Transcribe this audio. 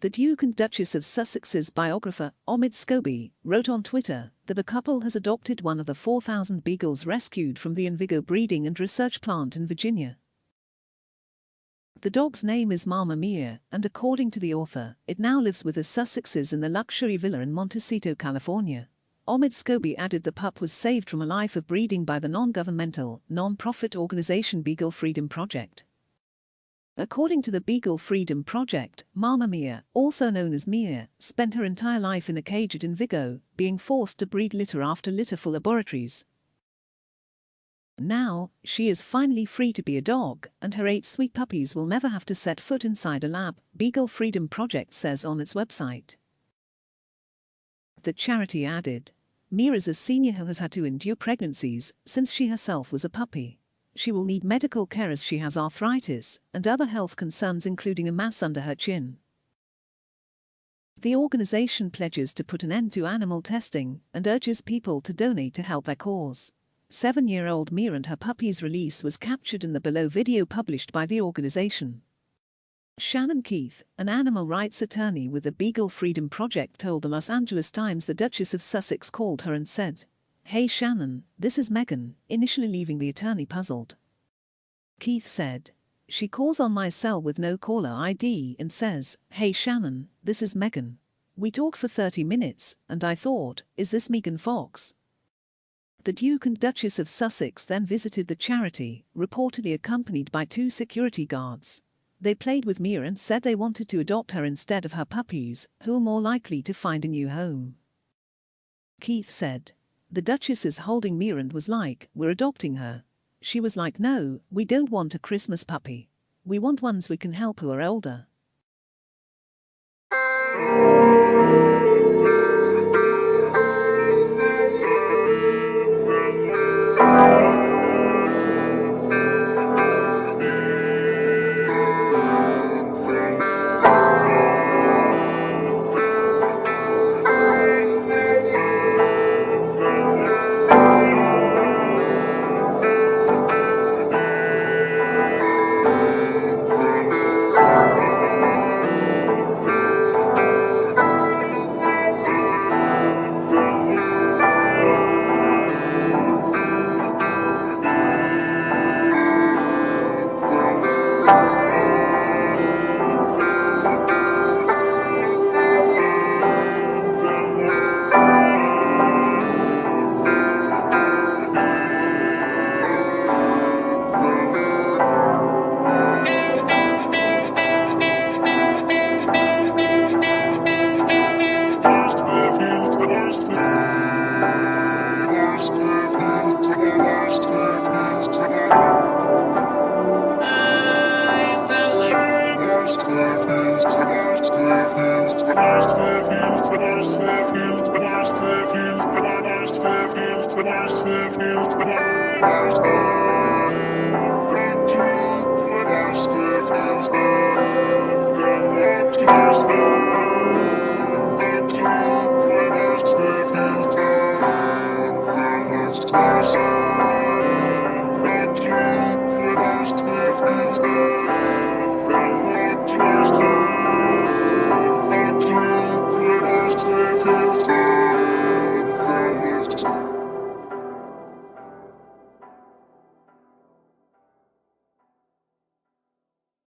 The Duke and Duchess of Sussex's biographer, Omid Scobie, wrote on Twitter that the couple has adopted one of the 4,000 beagles rescued from the Envigo breeding and research plant in Virginia. The dog's name is Mamma Mia, and according to the author, it now lives with the Sussexes in the luxury villa in Montecito, California. Omid Scobie added the pup was saved from a life of breeding by the non-governmental, non-profit organization Beagle Freedom Project. According to the Beagle Freedom Project, Mamma Mia, also known as Mia, spent her entire life in a cage at Envigo, being forced to breed litter after litter for laboratories. Now, she is finally free to be a dog, and her 8 sweet puppies will never have to set foot inside a lab, Beagle Freedom Project says on its website. The charity added, Mia is a senior who has had to endure pregnancies since she herself was a puppy. She will need medical care as she has arthritis and other health concerns including a mass under her chin. The organization pledges to put an end to animal testing and urges people to donate to help their cause. 7-year-old Mia and her puppy's release was captured in the below video published by the organization. Shannon Keith, an animal rights attorney with the Beagle Freedom Project, told the Los Angeles Times the Duchess of Sussex called her and said, "Hey Shannon, this is Meghan," initially leaving the attorney puzzled. Keith said, "She calls on my cell with no caller ID and says, 'Hey Shannon, this is Meghan.' We talk for 30 minutes, and I thought, is this Megan Fox?" The Duke and Duchess of Sussex then visited the charity, reportedly accompanied by 2 security guards. They played with Mia and said they wanted to adopt her instead of her puppies, who are more likely to find a new home. Keith said, "The Duchess is holding Mia and was like, 'We're adopting her.' She was like, 'No, we don't want a Christmas puppy. We want ones we can help who are older.'"